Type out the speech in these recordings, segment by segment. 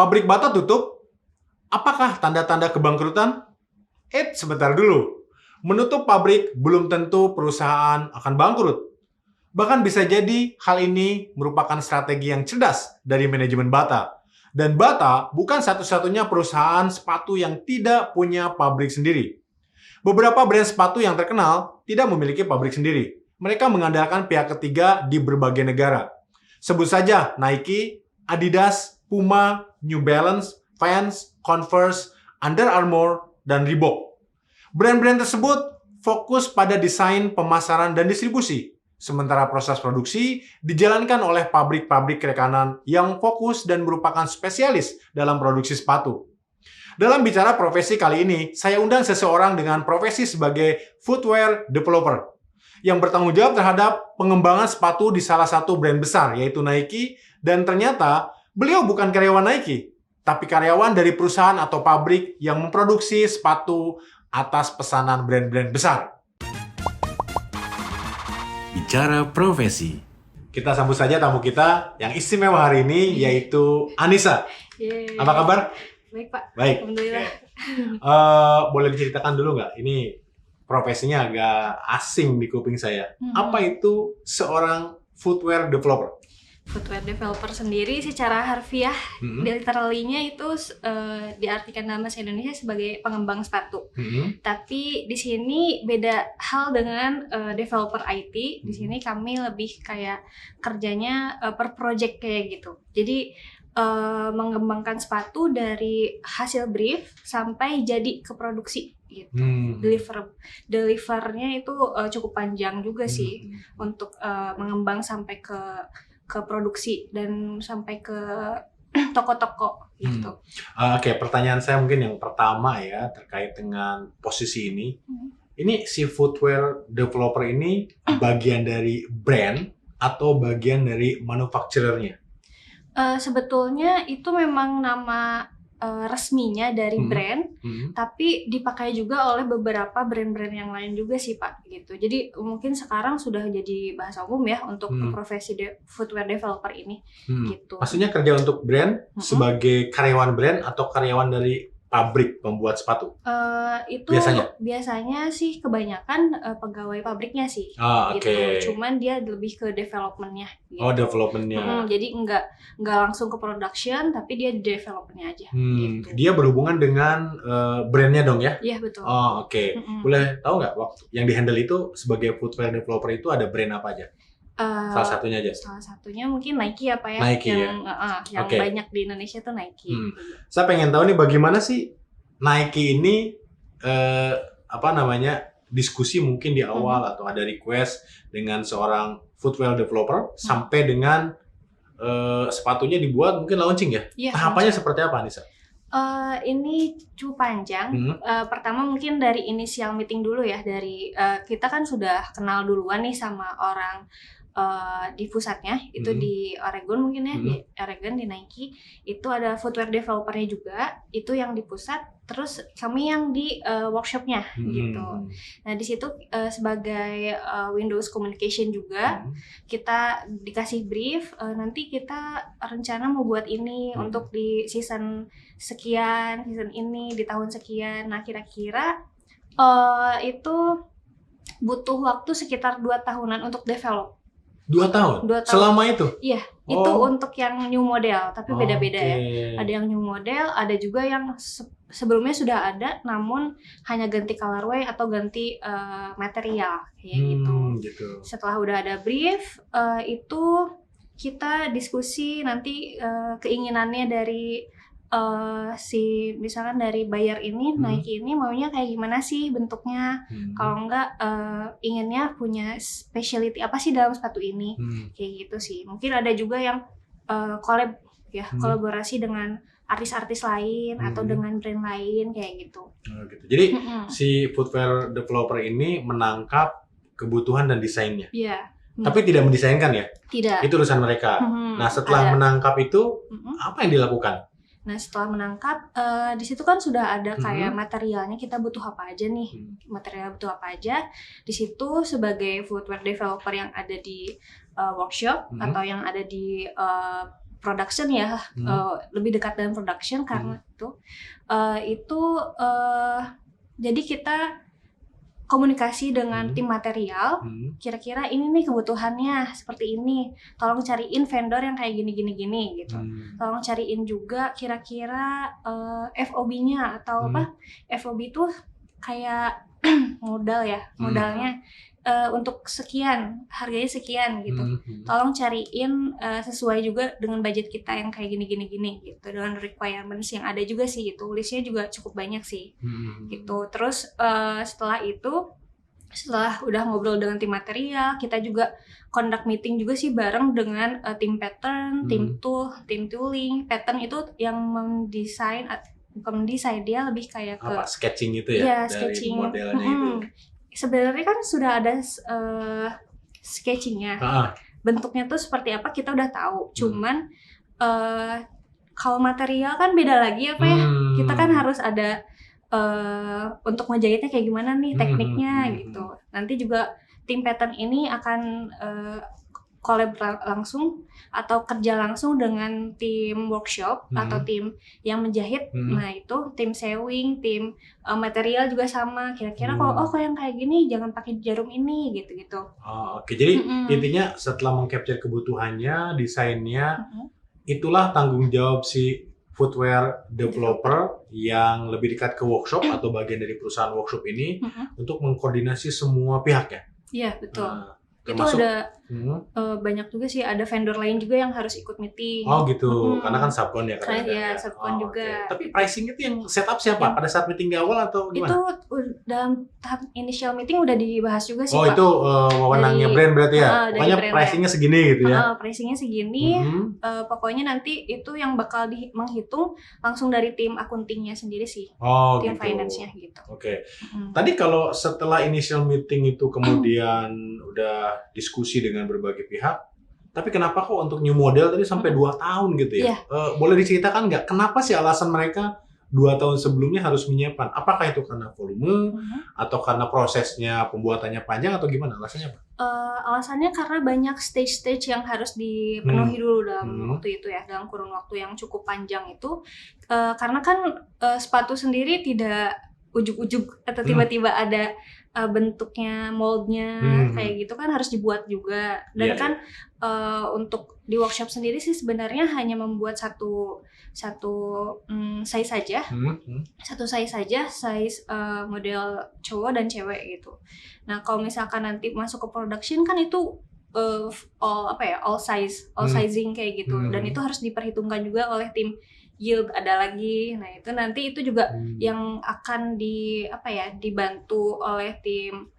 Pabrik bata tutup? Apakah tanda-tanda kebangkrutan? Sebentar dulu. Menutup pabrik belum tentu perusahaan akan bangkrut. Bahkan bisa jadi hal ini merupakan strategi yang cerdas dari manajemen Bata. Dan Bata bukan satu-satunya perusahaan sepatu yang tidak punya pabrik sendiri. Beberapa brand sepatu yang terkenal tidak memiliki pabrik sendiri. Mereka mengandalkan pihak ketiga di berbagai negara. Sebut saja Nike, Adidas, Puma, New Balance, Vans, Converse, Under Armour, dan Reebok. Brand-brand tersebut fokus pada desain, pemasaran, dan distribusi. Sementara proses produksi dijalankan oleh pabrik-pabrik rekanan yang fokus dan merupakan spesialis dalam produksi sepatu. Dalam bicara profesi kali ini, saya undang seseorang dengan profesi sebagai footwear developer yang bertanggung jawab terhadap pengembangan sepatu di salah satu brand besar, yaitu Nike, dan ternyata beliau bukan karyawan Nike, tapi karyawan dari perusahaan atau pabrik yang memproduksi sepatu atas pesanan brand-brand besar. Bicara profesi. Kita sambut saja tamu kita yang istimewa hari ini, yaitu Anissa. Yeay. Apa kabar? Baik, Pak. Baik. Alhamdulillah. Boleh diceritakan dulu nggak? Ini profesinya agak asing di kuping saya. Apa itu seorang footwear developer? Footwear developer sendiri secara harfiah, literally-nya itu diartikan dalam bahasa Indonesia sebagai pengembang sepatu. Tapi di sini beda hal dengan developer IT. Di sini kami lebih kayak kerjanya per project kayak gitu. Jadi mengembangkan sepatu dari hasil brief sampai jadi ke produksi gitu. Delivernya itu cukup panjang juga sih untuk mengembang sampai ke produksi dan sampai ke toko-toko gitu. Oke, pertanyaan saya mungkin yang pertama ya terkait dengan posisi ini. Ini si footwear developer ini bagian dari brand atau bagian dari manufacturer-nya? Sebetulnya itu memang nama resminya dari brand, tapi dipakai juga oleh beberapa brand-brand yang lain juga sih Pak gitu. Jadi mungkin sekarang sudah jadi bahasa umum ya untuk profesi footwear developer ini gitu. Maksudnya kerja untuk brand sebagai karyawan brand atau karyawan dari pabrik pembuat sepatu? Itu biasanya sih kebanyakan pegawai pabriknya sih gitu. Cuman dia lebih ke development-nya gitu. Oh, development-nya. Jadi nggak langsung ke production, tapi dia di development-nya aja gitu. Dia berhubungan dengan brand-nya dong ya? Iya, betul. Oh, oke. Boleh tahu nggak waktu yang di-handle itu sebagai footwear developer itu ada brand apa aja? Salah satunya aja. Salah satunya mungkin Nike ya Pak ya. Nike yang banyak di Indonesia tuh Nike. Saya pengen tahu nih bagaimana sih Nike ini diskusi mungkin di awal atau ada request dengan seorang footwear developer sampai dengan sepatunya dibuat mungkin launching ya? Iya, tahapannya seperti apa Anissa? Ini cukup panjang. Pertama mungkin dari initial meeting dulu ya, dari kita kan sudah kenal duluan nih sama orang di pusatnya, itu di Oregon mungkin ya, di Oregon di Nike itu ada footwear developernya juga, itu yang di pusat, terus kami yang di workshopnya gitu. Nah di situ sebagai Windows Communication juga kita dikasih brief, nanti kita rencana mau buat ini untuk di season sekian, season ini di tahun sekian. Nah kira-kira itu butuh waktu sekitar 2 tahunan untuk develop. 2 tahun? 2 tahun. Selama itu? Iya, itu untuk yang new model, tapi beda-beda ya. Ada yang new model, ada juga yang sebelumnya sudah ada, namun hanya ganti colorway atau ganti material kayak gitu. Setelah udah ada brief, itu kita diskusi nanti keinginannya dari misalkan dari buyer ini, Nike ini maunya kayak gimana sih bentuknya, kalau enggak inginnya punya specialty apa sih dalam sepatu ini, kayak gitu sih. Mungkin ada juga yang collab ya, kolaborasi dengan artis-artis lain atau dengan brand lain kayak gitu. Jadi si footwear developer ini menangkap kebutuhan dan desainnya. Iya. Tapi tidak mendesainkan ya? Tidak. Itu urusan mereka. Nah setelah menangkap itu apa yang dilakukan? Nah setelah menangkap, di situ kan sudah ada kayak materialnya, kita butuh apa aja nih, material butuh apa aja. Di situ sebagai footwear developer yang ada di workshop atau yang ada di production ya, lebih dekat dengan production karena itu jadi kita komunikasi dengan tim material, kira-kira ini nih kebutuhannya seperti ini, tolong cariin vendor yang kayak gini gitu. Tolong cariin juga kira-kira FOB-nya atau apa, FOB itu kayak modal ya, modalnya untuk sekian, harganya sekian gitu. Tolong cariin sesuai juga dengan budget kita yang kayak gini gitu, dengan requirements yang ada juga sih gitu. Listnya juga cukup banyak sih gitu. Terus setelah udah ngobrol dengan tim material, kita juga conduct meeting juga sih bareng dengan tim pattern, tim tool, tim tooling. Pattern itu yang mendesain, bukan mendesain, dia lebih kayak ke sketching itu ya, ya dari sketching modelnya itu. Sebenarnya kan sudah ada sketchingnya, bentuknya tuh seperti apa kita udah tahu. Cuman kalau material kan beda lagi apa ya, kita kan harus ada untuk ngejahitnya kayak gimana nih tekniknya gitu. Nanti juga tim pattern ini akan collab langsung atau kerja langsung dengan tim workshop atau tim yang menjahit. Nah itu tim sewing, tim material juga sama. Kira-kira kalau yang kayak gini jangan pakai jarum ini gitu. Oke, jadi intinya setelah mengcapture kebutuhannya, desainnya, itulah tanggung jawab si footwear developer yang lebih dekat ke workshop atau bagian dari perusahaan workshop ini untuk mengkoordinasi semua pihak ya? Iya betul. Termasuk, itu ada banyak juga sih, ada vendor lain juga yang harus ikut meeting. Oh gitu, karena kan subcon ya kan? Iya, subcon juga. Tapi pricing itu yang setup siapa? Pada saat meeting di awal atau gimana? Itu dalam tahap initial meeting udah dibahas juga sih, Pak. Itu wewenangnya brand berarti ya? Pokoknya pricingnya segini gitu ya? Pricingnya segini, pokoknya nanti itu yang bakal menghitung langsung dari tim accounting-nya sendiri sih. Tim gitu. finance-nya gitu. Oke. Tadi kalau setelah initial meeting itu kemudian udah diskusi dengan berbagai pihak, tapi kenapa kok untuk new model tadi sampai 2 tahun gitu ya? Boleh diceritakan nggak kenapa sih alasan mereka 2 tahun sebelumnya harus menyiapkan? Apakah itu karena volume atau karena prosesnya pembuatannya panjang atau gimana? Alasannya apa? Alasannya karena banyak stage-stage yang harus dipenuhi dulu dalam waktu itu ya, dalam kurun waktu yang cukup panjang itu. Karena kan sepatu sendiri tidak ujuk-ujuk atau tiba-tiba ada bentuknya, moldnya kayak gitu kan, harus dibuat juga. Dan untuk di workshop sendiri sih sebenarnya hanya membuat satu size saja, size model cowok dan cewek gitu. Nah kalau misalkan nanti masuk ke production kan itu all sizing kayak gitu, dan itu harus diperhitungkan juga oleh tim yield ada lagi. Nah itu nanti itu juga yang akan dibantu oleh tim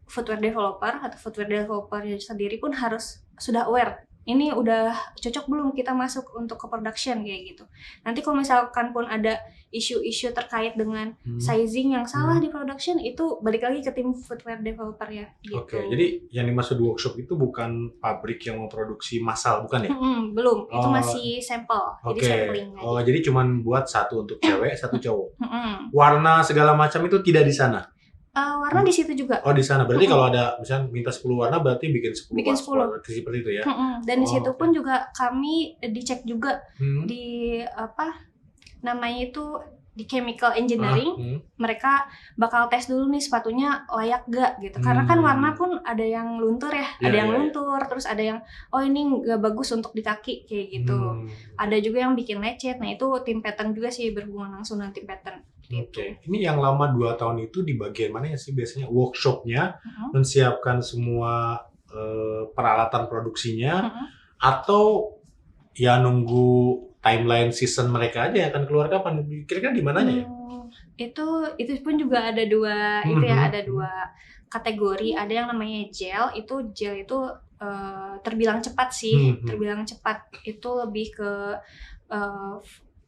footwear developer atau footwear developer sendiri pun harus sudah aware. Ini udah cocok belum kita masuk untuk ke production kayak gitu. Nanti kalau misalkan pun ada isu-isu terkait dengan sizing yang salah di production, itu balik lagi ke tim footwear developer ya. Gitu. Oke, jadi yang dimaksud workshop itu bukan pabrik yang memproduksi massal, bukan ya? Belum, itu masih sampel. Jadi sampling aja. Jadi cuman buat satu untuk cewek, satu cowok. Warna segala macam itu tidak di sana? Warna di situ juga. Oh di sana, berarti kalau ada misalnya minta 10 warna berarti bikin 10 warna seperti itu ya? Dan di situ pun juga kami dicek juga di namanya itu di chemical engineering, mereka bakal tes dulu nih sepatunya layak gak gitu. Karena kan warna pun ada yang luntur ya, ada yang luntur, terus ada yang ini gak bagus untuk di kaki kayak gitu. Ada juga yang bikin lecet. Nah itu tim pattern juga sih, berhubungan langsung dengan tim pattern. Oke. Ini yang lama 2 tahun itu di bagian mana ya sih biasanya? Workshopnya menyiapkan semua peralatan produksinya, atau ya nunggu timeline season mereka aja yang akan keluar kapan? Kira-kira di mananya ya? Itu pun juga ada dua ada 2 kategori. Ada yang namanya gel itu terbilang cepat sih, terbilang cepat. Itu lebih ke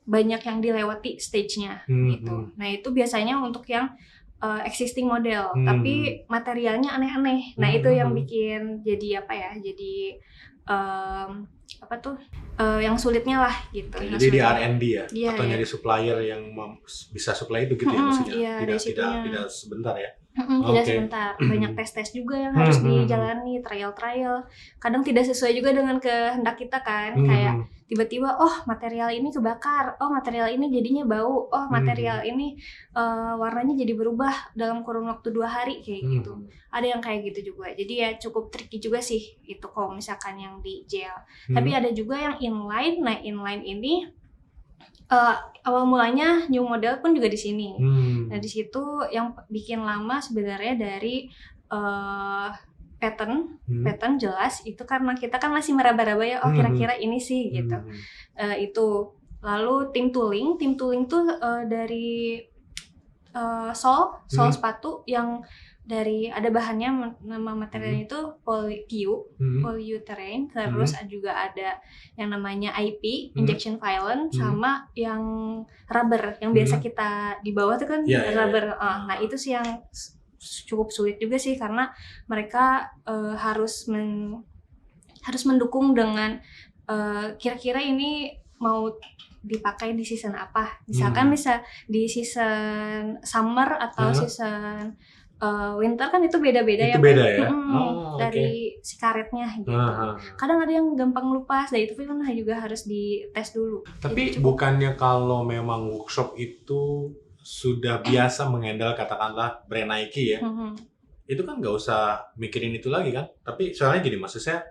banyak yang dilewati stage-nya gitu. Nah itu biasanya untuk yang existing model, tapi materialnya aneh-aneh. Nah itu yang bikin jadi jadi yang sulitnya lah gitu. Jadi di R&D ya? Atau nyari supplier yang bisa supply itu gitu ya maksudnya? Tidak sebentar ya? Tidak Oke. sebentar, banyak tes-tes juga yang harus dijalani, trial-trial. Kadang tidak sesuai juga dengan kehendak kita kan, kayak tiba-tiba, oh material ini kebakar, oh material ini jadinya bau, oh material ini warnanya jadi berubah dalam kurun waktu 2 hari kayak gitu. Ada yang kayak gitu juga. Jadi ya cukup tricky juga sih itu kalau misalkan yang di gel. Tapi ada juga yang inline. Nah inline ini awal mulanya new model pun juga di sini. Nah di situ yang bikin lama sebenarnya dari pattern jelas itu karena kita kan masih meraba-raba ya, oh kira-kira ini sih gitu. Itu lalu tim tooling tuh dari sole sepatu yang dari ada bahannya, nama materialnya itu polyurethane, terus juga ada yang namanya IP injection violent, sama yang rubber yang biasa kita di bawah tuh kan rubber. Nah itu sih yang cukup sulit juga sih karena mereka harus mendukung dengan kira-kira ini mau dipakai di season apa. Misalkan bisa di season summer atau season winter kan itu beda-beda itu ya. Beda ya? Dari si karetnya gitu. Kadang ada yang gampang lupa, dari itu kan juga harus dites dulu. Tapi bukannya kalau memang workshop itu sudah biasa menghandle katakanlah brand Nike ya, itu kan nggak usah mikirin itu lagi kan? Tapi soalnya gini, maksud saya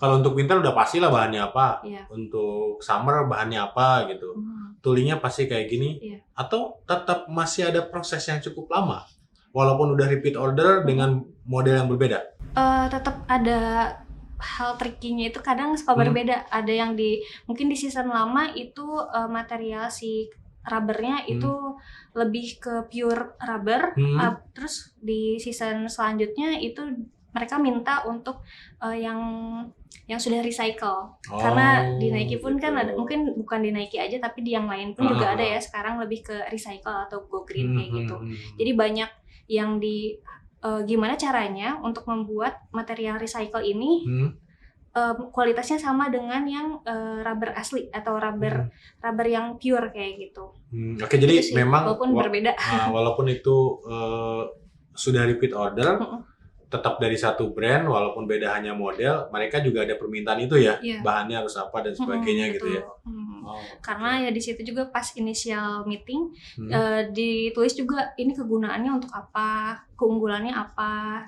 kalau untuk winter udah pastilah bahannya apa, untuk summer bahannya apa gitu, toolingnya pasti kayak gini, atau tetap masih ada proses yang cukup lama? Walaupun udah repeat order dengan model yang berbeda? Tetap ada hal trikinya itu kadang suka berbeda. Ada yang mungkin di season lama itu material si rubbernya itu lebih ke pure rubber. Terus di season selanjutnya itu mereka minta untuk yang sudah recycle. Karena di Nike pun kan ada, mungkin bukan di Nike aja tapi di yang lain pun juga ada ya sekarang lebih ke recycle atau go green kayak gitu. Jadi banyak yang gimana caranya untuk membuat material recycle ini kualitasnya sama dengan yang rubber asli atau rubber yang pure kayak gitu. Oke, jadi sih, memang walaupun berbeda. Walaupun itu sudah repeat order, tetap dari satu brand, walaupun beda hanya model, mereka juga ada permintaan itu ya, bahannya harus apa dan sebagainya gitu ya. Karena ya di situ juga pas initial meeting ditulis juga ini kegunaannya untuk apa, keunggulannya apa,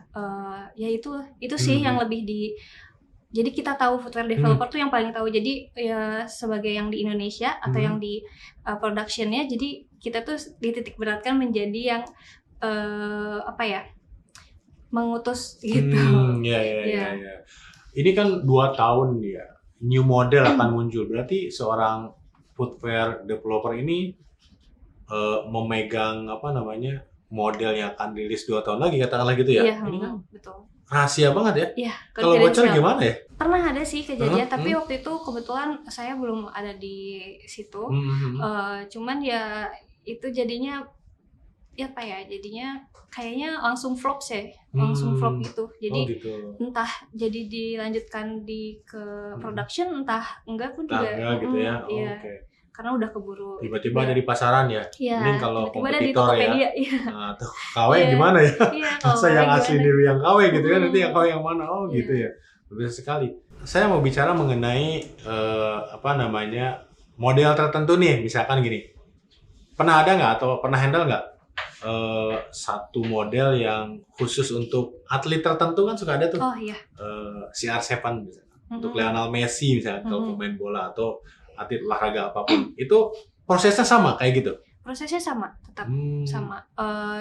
ya itu sih yang lebih jadi kita tahu footwear developer tuh yang paling tahu. Jadi ya sebagai yang di Indonesia atau yang di productionnya, jadi kita tuh dititik beratkan menjadi yang mengutus gitu. Ya. Ini kan 2 tahun ya, new model akan muncul. Berarti seorang footwear developer ini memegang model yang akan rilis 2 tahun lagi, katakanlah gitu ya. Ini kan betul. Rahasia banget ya. Iya, kalau bocor gimana ya? Pernah ada sih kejadian, tapi waktu itu kebetulan saya belum ada di situ. Cuman ya itu jadinya jadinya kayaknya langsung flop sih, langsung flop gitu. Jadi entah jadi dilanjutkan ke production, entah enggak pun juga. Gitu ya. Karena udah keburu. Tiba-tiba ada di pasaran ya. Ini kalau kompetitor ya. Nah, tuh KW gimana ya? Masa yang asli niru yang KW gitu kan, nanti yang KW yang mana? Gitu ya. Berbeda sekali. Saya mau bicara mengenai model tertentu nih, misalkan gini. Pernah ada nggak atau pernah handle nggak satu model yang khusus untuk atlet tertentu kan suka ada tuh. CR7 misalnya. Untuk Lionel Messi misalnya kalau pemain bola atau atlet olahraga apapun. Itu prosesnya sama kayak gitu? Prosesnya sama, tetap sama.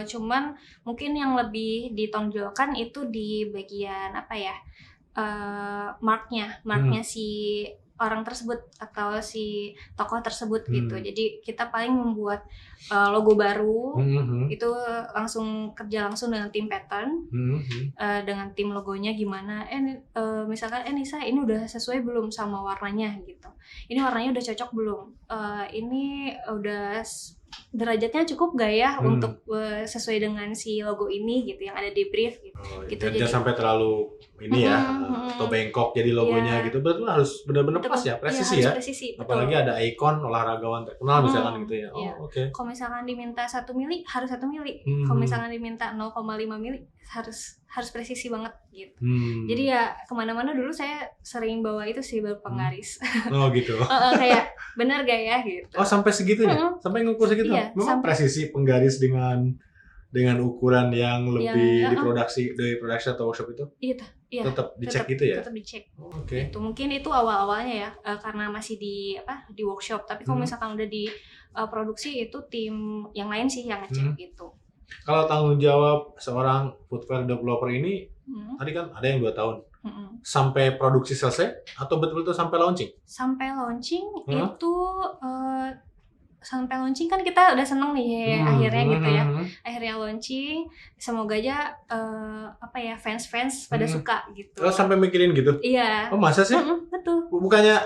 Cuman mungkin yang lebih ditonjolkan itu di bagian marknya si orang tersebut atau si tokoh tersebut gitu. Jadi kita paling membuat logo baru, itu kerja langsung dengan tim pattern, dengan tim logonya gimana. Misalkan Nisa ini udah sesuai belum sama warnanya gitu. Ini warnanya udah cocok belum? Ini udah derajatnya cukup gak ya untuk sesuai dengan si logo ini gitu yang ada di brief gitu. Jangan sampai terlalu ini ya atau bengkok jadi logonya gitu. Betul harus benar-benar pas ya, presisi ya. Presisi, apalagi ada ikon olahragaan terkenal misalkan gitu ya. Oke. Kalau misalkan diminta 1 mili harus 1 mili. Kalau misalkan diminta 0,5 mili harus presisi banget gitu. Jadi ya kemana-mana dulu saya sering bawa itu sih penggaris. Oh gitu. Kayak benar gak ya gitu. Oh sampai segitunya? Sampai ngukur segitu? Iya, memang presisi penggaris dengan ukuran yang lebih diproduksi dari produksi atau workshop itu? Iya. Tetap dicek gitu ya? Tetap dicek. Oke. Gitu. Mungkin itu awal-awalnya ya karena masih di workshop. Tapi kalau misalkan udah di produksi itu tim yang lain sih yang ngecek gitu. Kalau tanggung jawab seorang footwear developer ini tadi kan ada yang 2 tahun. Sampai produksi selesai atau betul-betul sampai launching? Sampai launching itu sampai launching kan kita udah seneng nih akhirnya gitu ya. Akhirnya launching, semoga aja fans pada suka gitu. Oh, sampai mikirin gitu? Iya. Oh, masa sih? Betul. Bukannya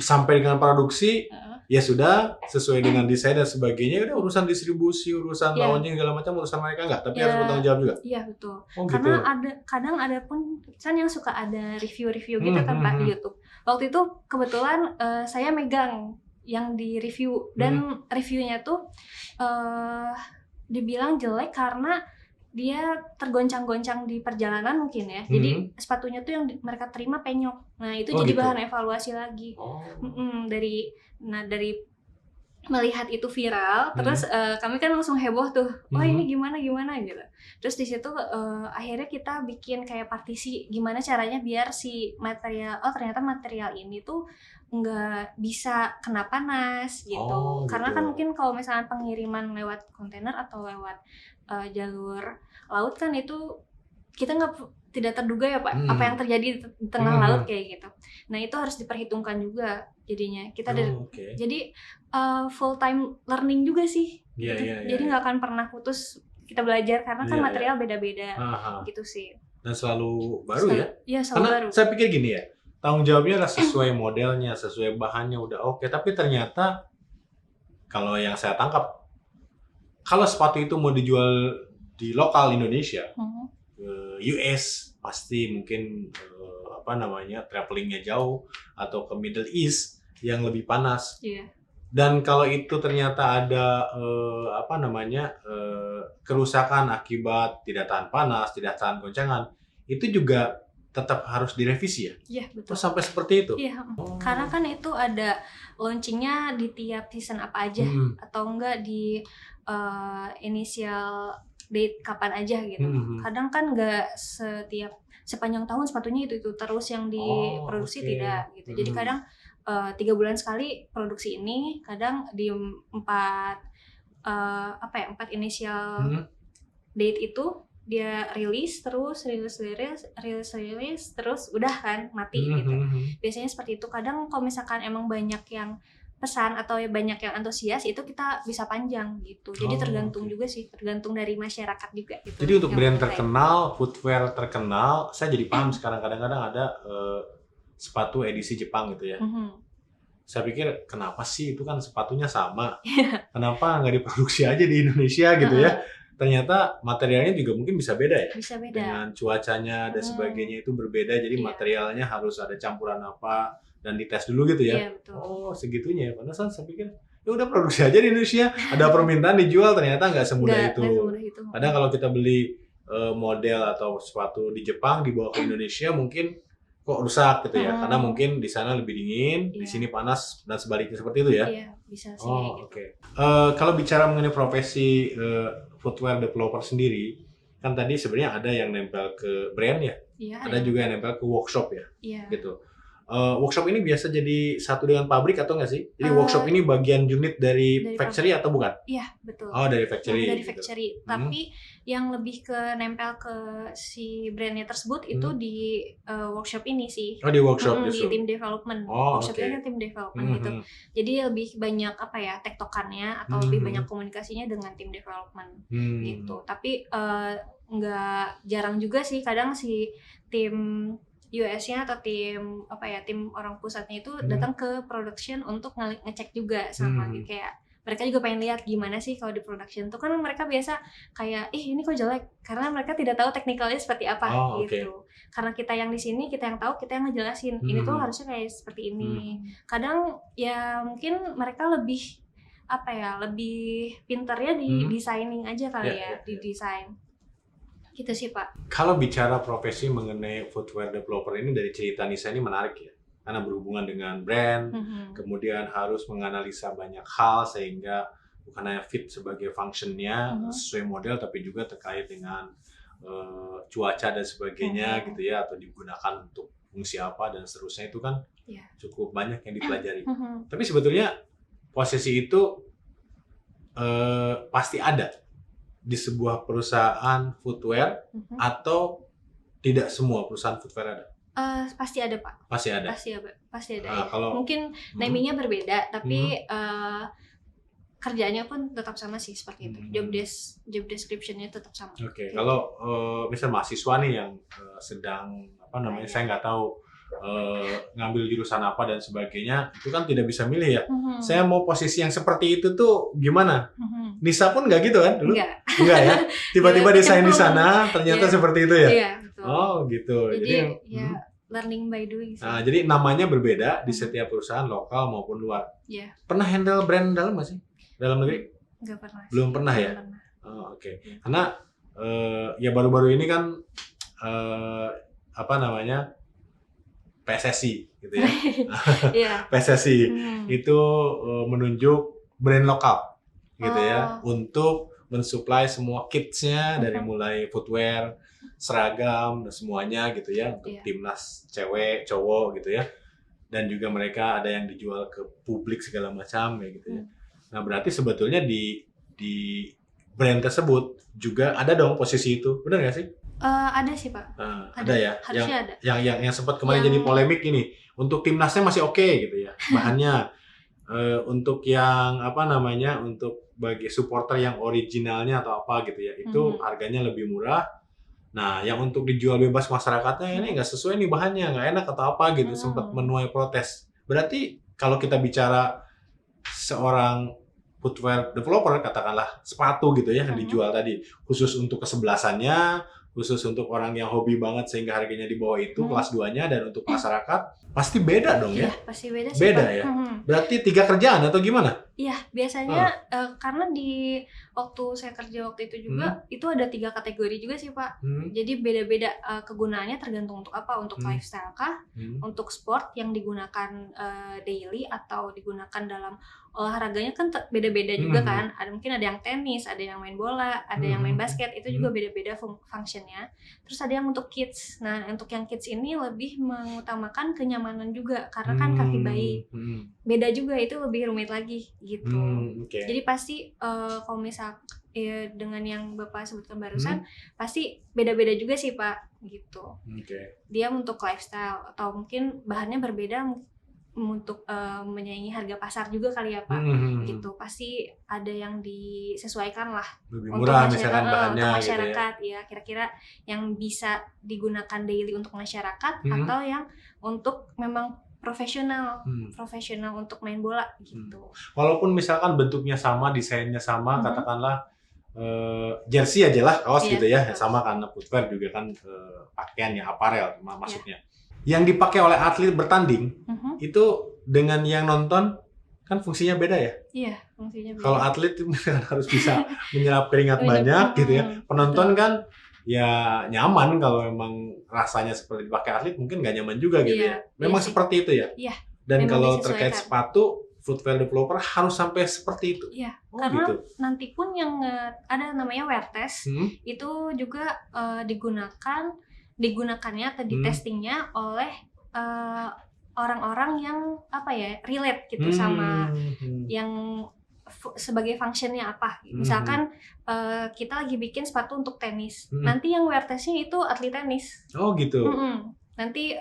sampai dengan produksi ya sudah sesuai dengan desain dan sebagainya, udah urusan distribusi, urusan launching segala macam urusan mereka enggak, tapi harus bertanggung jawab juga. Iya, betul. Oh, karena gitu. kadang ada pun kan yang suka ada review-review gitu kan Pak di YouTube. Waktu itu kebetulan saya megang yang di review dan reviewnya tuh dibilang jelek karena dia tergoncang-goncang di perjalanan mungkin ya. Jadi sepatunya tuh yang mereka terima penyok. Nah, itu jadi gitu. bahan evaluasi lagi. Dari melihat itu viral, terus kami kan langsung heboh tuh. Oh, ini gimana gitu. Terus di situ akhirnya kita bikin kayak partisi gimana caranya biar si material ternyata material ini tuh nggak bisa kena panas gitu. Karena kan mungkin kalau misalnya pengiriman lewat kontainer atau lewat jalur laut kan itu kita tidak terduga ya Pak apa yang terjadi di tengah laut kayak gitu. Nah, itu harus diperhitungkan juga jadinya. Kita jadi full time learning juga sih. Jadi nggak akan pernah putus kita belajar karena kan material beda-beda gitu sih. Dan selalu baru ya? Iya, selalu karena baru. Saya pikir gini ya, tanggung jawabnya adalah sesuai modelnya, sesuai bahannya udah oke. Tapi ternyata kalau yang saya tangkap, kalau sepatu itu mau dijual di lokal Indonesia, US pasti mungkin travelingnya jauh atau ke Middle East yang lebih panas. Dan kalau itu ternyata ada kerusakan akibat tidak tahan panas, tidak tahan goncangan, itu juga tetap harus direvisi ya? Iya, betul. Oh, sampai seperti itu? Iya, karena kan itu ada launchingnya di tiap season apa aja, atau enggak di initial date kapan aja gitu. Kadang kan enggak sepanjang tahun sepatunya itu terus yang diproduksi tidak gitu. Jadi kadang 3 bulan sekali produksi ini, kadang di 4 initial date itu dia rilis terus udah kan mati gitu. Biasanya seperti itu. Kadang kalau misalkan emang banyak yang pesan atau banyak yang antusias itu kita bisa panjang gitu. Jadi tergantung juga sih, tergantung dari masyarakat juga gitu. Jadi untuk brand terkenal, footwear terkenal, saya jadi paham sekarang kadang-kadang ada sepatu edisi Jepang gitu ya. Saya pikir kenapa sih itu kan sepatunya sama, kenapa nggak diproduksi aja di Indonesia gitu ya? Ternyata materialnya juga mungkin bisa beda ya. Bisa beda. Dengan cuacanya dan sebagainya itu berbeda, jadi materialnya harus ada campuran apa dan dites dulu gitu ya. Iya, betul. Oh segitunya ya, padahal saya pikir ya udah produksi aja di Indonesia, ada permintaan dijual, ternyata nggak semudah itu. Kadang kalau kita beli model atau sepatu di Jepang dibawa ke Indonesia mungkin kok rusak gitu ya, karena mungkin di sana lebih dingin, di sini panas dan sebaliknya seperti itu ya. Iya, bisa sih. Oke. Kalau bicara mengenai profesi footwear developer sendiri, kan tadi sebenarnya ada yang nempel ke brand ya, ada juga yang nempel ke workshop ya, gitu. Workshop ini biasa jadi satu dengan pabrik atau nggak sih? Jadi workshop ini bagian unit dari factory atau bukan? Iya, betul. Oh, dari factory. Dari factory. Gitu. Tapi yang lebih ke nempel ke si brandnya tersebut itu di workshop ini sih. Oh, di workshop justru. Di tim development. Workshopnya kan tim development gitu. Jadi lebih banyak tektokannya atau lebih banyak komunikasinya dengan tim development gitu. Tapi nggak jarang juga sih, kadang si tim US-nya atau tim orang pusatnya itu datang ke production untuk ngecek juga sama kayak mereka juga pengen lihat gimana sih kalau di production tuh kan mereka biasa kayak ini kok jelek karena mereka tidak tahu teknikalnya seperti apa gitu. Karena kita yang di sini, kita yang tahu, kita yang ngejelasin ini tuh harusnya kayak seperti ini. Kadang ya mungkin mereka lebih lebih pintarnya di designing aja kali di desain. Gitu sih Pak. Kalau bicara profesi mengenai footwear developer ini dari cerita Nisa ini menarik ya. Karena berhubungan dengan brand, kemudian harus menganalisa banyak hal sehingga bukan hanya fit sebagai functionnya sesuai model, tapi juga terkait dengan cuaca dan sebagainya gitu ya, atau digunakan untuk fungsi apa dan seterusnya, itu kan cukup banyak yang dipelajari. Tapi sebetulnya posisi itu pasti ada di sebuah perusahaan footwear atau tidak semua perusahaan footwear ada? Pasti ada Pak. Pasti ada. Pasti ada. Mungkin namingnya berbeda, tapi kerjanya pun tetap sama sih seperti itu. Job description-nya tetap sama. Oke. Kalau misal mahasiswa nih yang sedang saya nggak tahu ngambil jurusan apa dan sebagainya, itu kan tidak bisa milih ya. Saya mau posisi yang seperti itu tuh gimana? Nisa pun nggak gitu kan dulu? Enggak ya. Tiba-tiba desain di sana ternyata seperti itu ya. Iya, betul. Oh gitu. Jadi learning by doing sih. Nah, jadi namanya berbeda di setiap perusahaan lokal maupun luar. Iya. Pernah handle brand dalam nggak sih? Dalam negeri? Nggak pernah. Belum pernah ya? Oh, oke. Karena ya baru-baru ini kan PSSI gitu ya. PSSI itu menunjuk brand lokal gitu ya untuk mensuplai semua kitsnya dari mulai footwear, seragam dan semuanya gitu ya untuk timnas cewek, cowok gitu ya. Dan juga mereka ada yang dijual ke publik segala macam ya gitu ya. Nah, berarti sebetulnya di brand tersebut juga ada dong posisi itu. Benar nggak sih? Ada sih Pak. Ada ya. Harusnya ada. Yang sempat kemarin jadi polemik ini. Untuk timnasnya masih oke gitu ya. Bahannya untuk yang untuk bagi supporter yang originalnya atau apa gitu ya, itu harganya lebih murah. Nah, yang untuk dijual bebas masyarakatnya ini nggak sesuai nih bahannya, nggak enak atau apa gitu, sempat menuai protes. Berarti kalau kita bicara seorang footwear developer, katakanlah sepatu gitu ya yang dijual tadi, khusus untuk kesebelasannya, khusus untuk orang yang hobi banget sehingga harganya di bawah itu kelas 2-nya, dan untuk masyarakat pasti beda dong ya? Iya, pasti beda sih Beda Pak. ya? Berarti 3 kerjaan atau gimana? Iya, biasanya karena di waktu saya kerja waktu itu juga itu ada 3 kategori juga sih Pak. Jadi beda-beda kegunaannya tergantung untuk apa, untuk lifestyle kah, untuk sport yang digunakan daily atau digunakan dalam olahraganya kan beda-beda juga kan. Mungkin ada yang tenis, ada yang main bola, ada yang main basket, itu juga beda-beda functionnya. Terus ada yang untuk kids. Nah, untuk yang kids ini lebih mengutamakan kenyamanan juga karena kan kaki bayi. Beda juga, itu lebih rumit lagi gitu. Jadi pasti kalau misal dengan yang Bapak sebutkan barusan pasti beda-beda juga sih Pak gitu. Dia untuk lifestyle atau mungkin bahannya berbeda untuk menyaingi harga pasar juga kali ya Pak. Gitu. Pasti ada yang disesuaikan lah lebih murah misalkan bahannya untuk masyarakat gitu ya. Kira-kira yang bisa digunakan daily untuk masyarakat atau yang untuk memang profesional untuk main bola gitu. Walaupun misalkan bentuknya sama, desainnya sama, katakanlah jersey aja lah, kaos gitu ya, sama karena footwear juga kan pakaian ya, aparel maksudnya. Yang dipakai oleh atlet bertanding itu dengan yang nonton kan fungsinya beda ya? Iya, fungsinya beda. Kalau atlet itu harus bisa menyerap keringat banyak gitu ya. Penonton kan ya nyaman, kalau memang rasanya seperti dipakai atlet mungkin nggak nyaman juga gitu ya. Memang seperti itu ya? Iya. Dan kalau terkait sepatu, footwear developer harus sampai seperti itu? Iya, karena gitu. Nanti pun yang ada namanya wear test, itu juga digunakannya atau di testingnya oleh orang-orang yang relate gitu sama yang sebagai functionnya apa. Misalkan kita lagi bikin sepatu untuk tenis, nanti yang wear testnya itu atlet tenis. Oh gitu. Nanti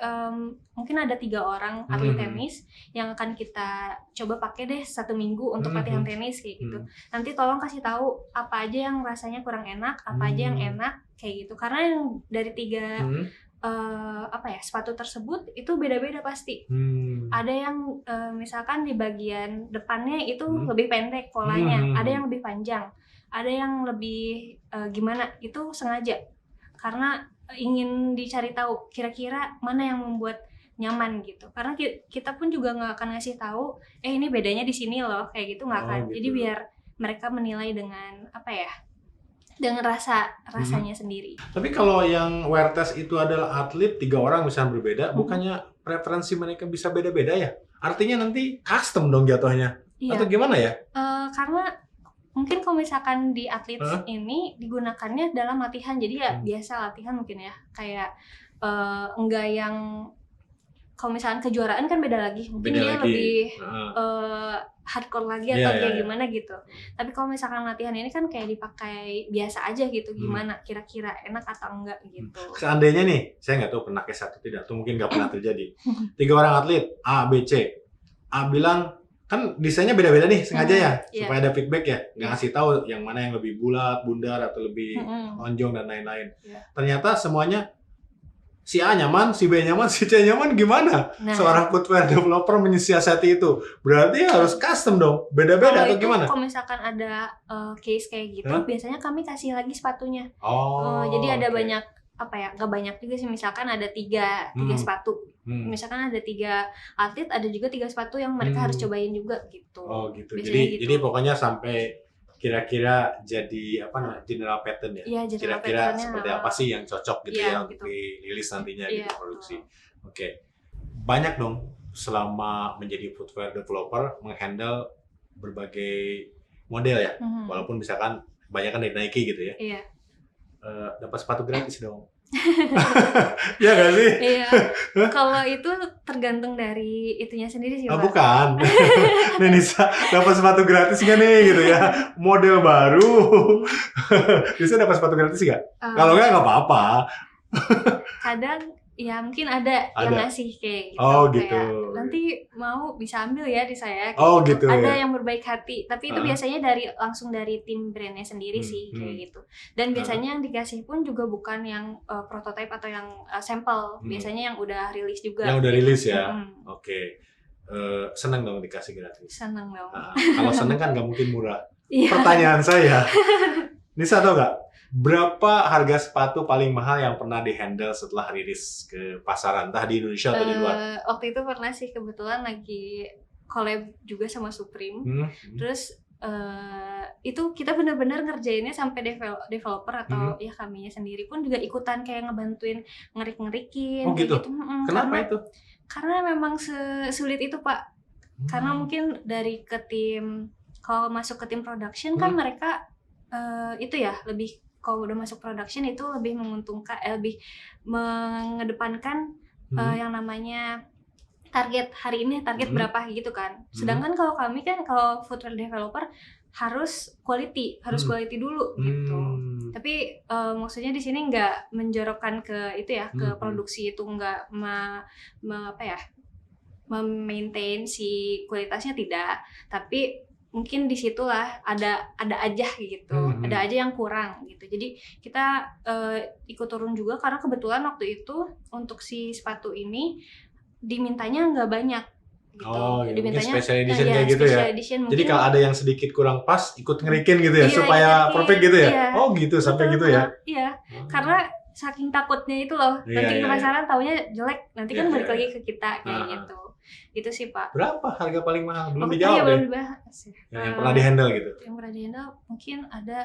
mungkin ada 3 orang atlet tenis yang akan kita coba pakai deh 1 minggu untuk latihan tenis kayak gitu. Nanti tolong kasih tahu apa aja yang rasanya kurang enak, apa aja yang enak kayak gitu. Karena yang dari 3 sepatu tersebut itu beda-beda pasti. Ada yang misalkan di bagian depannya itu lebih pendek polanya, ada yang lebih panjang, ada yang lebih gimana, itu sengaja karena ingin dicari tahu kira-kira mana yang membuat nyaman gitu. Karena kita pun juga nggak akan ngasih tahu, ini bedanya di sini loh, kayak gitu nggak akan. Gitu. Jadi biar mereka menilai dengan dengan rasanya sendiri. Tapi kalau yang wear test itu adalah atlet 3 orang misalnya berbeda, bukannya preferensi mereka bisa beda-beda ya? Artinya nanti custom dong jatuhnya. Iya. Atau gimana ya? Karena mungkin kalau misalkan di atlet ini digunakannya dalam latihan, jadi ya biasa latihan mungkin ya, kayak enggak yang kalau misalkan kejuaraan kan beda lagi, mungkin Beda dia lagi. lebih hardcore lagi atau kayak gimana gitu. Tapi kalau misalkan latihan ini kan kayak dipakai biasa aja gitu, gimana kira-kira enak atau enggak gitu. Seandainya nih, saya nggak tahu pernah case atau tidak, atau mungkin nggak pernah terjadi. 3 orang atlet A, B, C. A bilang kan desainnya beda-beda nih sengaja ya, supaya ada feedback ya, nggak ngasih tahu yang mana yang lebih bulat, bundar atau lebih lonjong dan lain-lain. Ternyata semuanya si A nyaman, si B nyaman, si C nyaman, gimana? Seorang footwear developer menyiasati itu. Berarti harus custom dong, beda-beda atau gimana? Kalau misalkan ada case kayak gitu, biasanya kami kasih lagi sepatunya. Jadi ada banyak, nggak banyak juga sih, misalkan ada 3 sepatu. Misalkan ada 3 atlet, ada juga 3 sepatu yang mereka harus cobain juga gitu. Gitu. Jadi pokoknya sampai kira-kira jadi general pattern ya? Iya, kira-kira seperti apa sih yang cocok gitu ya untuk dirilis nantinya gitu produksi. Oke. Banyak dong selama menjadi footwear developer menghandle berbagai model ya. Walaupun misalkan kebanyakan dari Nike gitu ya. Iya. Dapat sepatu gratis dong. Iya gak sih? Iya. Kalau itu tergantung dari itunya sendiri sih, Pak. Bukan. Nih Nisa, dapat sepatu gratis gak nih gitu ya? Model baru. Nisa dapat sepatu gratis gak? Kalau nggak apa-apa. Kadang ya mungkin ada yang ngasih kayak gitu. Gitu. Kayak, nanti mau bisa ambil ya di saya. Gitu. Ada yang berbaik hati, tapi itu biasanya langsung dari tim brandnya sendiri sih kayak gitu. Dan biasanya yang dikasih pun juga bukan yang prototype atau yang sampel, biasanya yang udah rilis juga. Yang udah rilis ya. Oke. Seneng dong dikasih gratis. Seneng dong. Kalau seneng kan nggak mungkin murah. Pertanyaan saya, Nisa tau nggak? Berapa harga sepatu paling mahal yang pernah di-handle setelah rilis ke pasaran, entah di Indonesia atau di luar? Waktu itu pernah sih, kebetulan lagi collab juga sama Supreme. Terus itu kita benar-benar ngerjainnya sampai developer atau ya kaminya sendiri pun juga ikutan kayak ngebantuin ngerik-ngerikin. Gitu? Kenapa itu? Karena memang sesulit itu, Pak. Karena mungkin dari ke tim, kalau masuk ke tim production kan mereka itu ya lebih, kalau udah masuk production itu lebih menguntungkan, lebih mengedepankan yang namanya target hari ini, target berapa gitu kan. Sedangkan kalau kami kan, kalau footwear developer harus quality dulu gitu. Tapi maksudnya di sini nggak menjorokkan ke itu ya, ke produksi itu, nggak memaintain si kualitasnya, tidak. Tapi mungkin disitulah ada aja gitu, ada aja yang kurang gitu. Jadi kita ikut turun juga karena kebetulan waktu itu untuk si sepatu ini dimintanya nggak banyak gitu. Dimintanya special edition kayak gitu ya. Jadi kalau ada yang sedikit kurang pas, ikut ngerikin gitu ya, supaya perfect gitu ya. Gitu, sampai gitu ya. Iya, karena saking takutnya itu loh, nanti penasaran taunya jelek, nanti kan balik lagi ke kita kayak gitu. Gitu sih, Pak. Berapa harga paling mahal? Belum dijawab belum dibahas. Yang pernah di-handle gitu? Yang pernah di-handle mungkin ada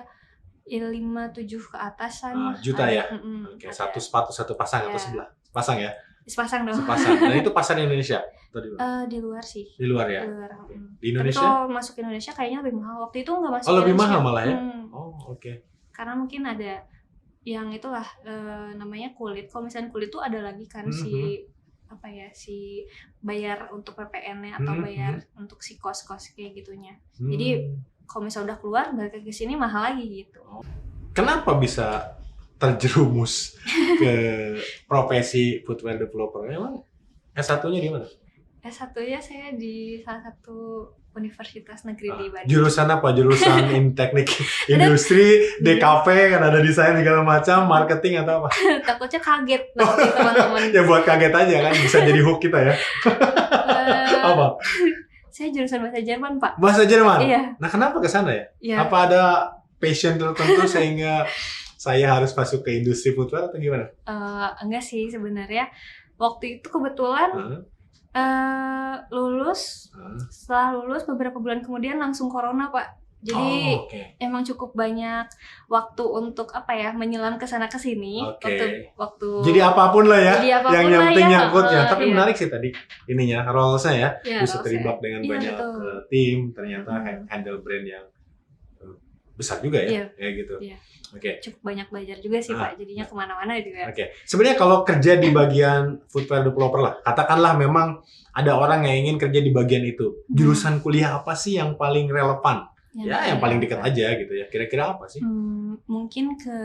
5-7 ke atasan. Juta ya? Oke, satu sepatu, satu pasang atau sebelah? Pasang ya? Sepasang dong. Sepasang. Dan itu pasar di Indonesia? Atau di luar? Di luar sih. Di luar ya? Di luar. Di Indonesia? Tapi kalau masuk Indonesia kayaknya lebih mahal. Waktu itu nggak masuk lebih Indonesia. mahal malah ya? Oke. Karena mungkin ada yang itulah namanya kulit. Kalau misalnya kulit tuh ada lagi kan si bayar untuk PPN-nya atau bayar untuk si kos-kos kayak gitunya. Jadi kalau misalnya udah keluar balik ke sini mahal lagi gitu. Kenapa bisa terjerumus ke profesi footwear developer? Emang S1-nya di mana? S1-nya saya di salah satu Universitas Negeri di Bandung. Jurusan apa? Jurusan teknik industri, DKP, kan ada desain segala macam, marketing atau apa? Takutnya kaget nanti teman-teman. Ya buat kaget aja kan, bisa jadi hook kita ya. Apa? Saya jurusan bahasa Jerman, Pak. Bahasa Jerman? Iya. Nah kenapa ke sana ya? Iya. Apa ada passion tertentu sehingga saya harus masuk ke industri footwear atau gimana? Enggak sih sebenarnya. Waktu itu kebetulan lulus. Setelah lulus beberapa bulan kemudian langsung corona, Pak. Jadi emang cukup banyak waktu untuk menyelam ke sana ke sini waktu. Jadi apapun lah ya. Yang penting nyangkut ya. Tapi iya. menarik sih tadi ininya role-nya ya. Bisa role-nya. terlibat dengan Iya, banyak betul. tim, ternyata handle brand yang besar juga ya. Iya. Kayak gitu. Iya. Oke. Cukup banyak belajar juga sih Pak. Jadinya kemana-mana juga. Oke. Sebenarnya kalau kerja di bagian footwear developer lah, katakanlah memang ada orang yang ingin kerja di bagian itu. Jurusan kuliah apa sih yang paling relevan? Yang paling dekat aja gitu ya. Kira-kira apa sih? Mungkin ke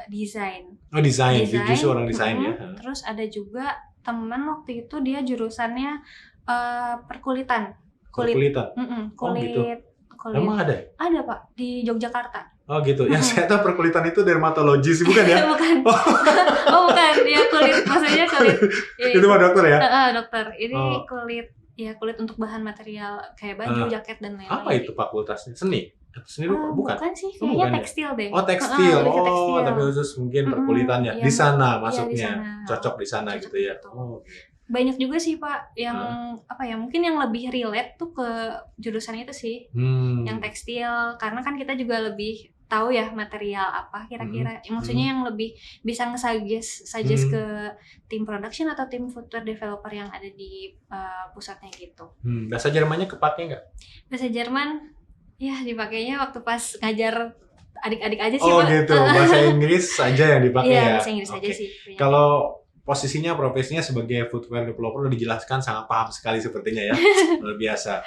desain. Oh, desain. Justru orang desain ya. Terus ada juga teman waktu itu dia jurusannya perkulitan. Perkulitan. Kulit. Gitu. Emang ada? Ada Pak di Yogyakarta. Oh gitu. Yang saya tahu perkulitan itu dermatologi sih, bukan ya? Bukan. Oh bukan. Dia kulit. Maksudnya kulit. Itu mah dokter ya? Dokter. Ini kulit. Ya kulit untuk bahan material kayak baju, jaket dan lain-lain. Apa itu fakultasnya? Seni? Seni bukan? Bukan sih, kayaknya tekstil deh. Oh tekstil. Tekstil. Tapi khusus mungkin perkulitannya di sana masuknya. Di sana. Cocok di sana Cocok gitu ya. gitu. Oh. Banyak juga sih Pak yang mungkin yang lebih relate tuh ke jurusan itu sih. Yang tekstil, karena kan kita juga lebih tahu ya material apa kira-kira. Maksudnya yang lebih bisa nge-suggest ke tim production atau tim footwear developer yang ada di pusatnya gitu. Bahasa Jermannya kepake nggak? Bahasa Jerman ya dipakainya waktu pas ngajar adik-adik aja sih Pak. Oh gitu, bahasa Inggris saja yang dipakai ya? Iya, bahasa Inggris aja sih. Kalau posisinya, profesinya sebagai footwear developer udah dijelaskan, sangat paham sekali sepertinya ya. Luar biasa.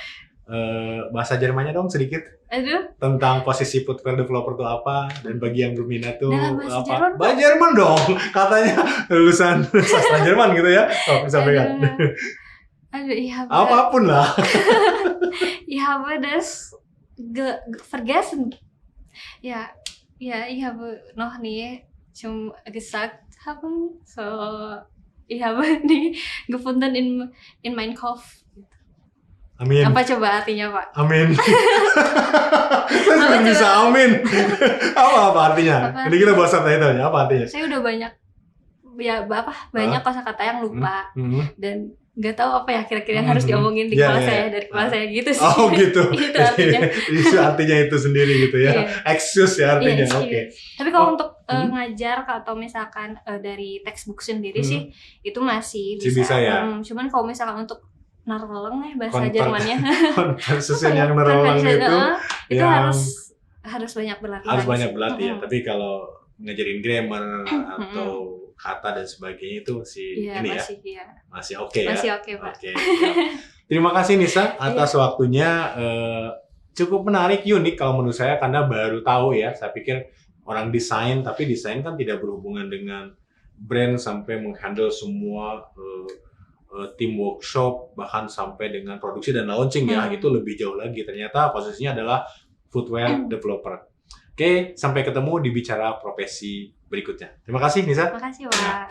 Bahasa Jermannya dong sedikit. Aduh. Tentang posisi footwear developer itu apa, dan bagi yang berminat tuh bahasa apa? Jerman, bahasa Jerman dong, katanya lulusan sastra Jerman gitu ya. Oh, bisa pegang. Aduh, iya. Apapun lah. Ich habe das vergessen. Ja, ich habe noch nie schon gesagt haben, so ich habe nie gefunden in meinem Kopf. Amin. Apa coba artinya Pak? Amin. Saya bisa amin. apa artinya? Ini kita bahas subtitlenya, apa artinya? Saya udah banyak kosakata yang lupa dan nggak tahu apa ya kira-kira yang harus diomongin di kepala saya dari kepala saya gitu sih. Oh gitu. Itu artinya. Itu artinya itu sendiri gitu ya. Excuse ya artinya. Oke. Tapi kalau untuk ngajar atau misalkan dari textbook sendiri sih itu masih bisa ya. Cuman kalau misalkan untuk naroleng bahasa Jermannya. Konversusen yang naroleng itu harus banyak berlatih. Harus banyak berlatih ya. Tapi kalau ngajarin grammar atau kata dan sebagainya itu masih oke ya. Masih oke Pak. Oke. Terima kasih Nisa atas waktunya. Cukup menarik, unik kalau menurut saya karena baru tahu ya. Saya pikir orang desain, tapi desain kan tidak berhubungan dengan brand sampai menghandle semua tim workshop, bahkan sampai dengan produksi dan launching ya. Itu lebih jauh lagi. Ternyata posisinya adalah footwear developer. Oke, sampai ketemu di Bicara Profesi berikutnya. Terima kasih Nisa. Terima kasih Pak.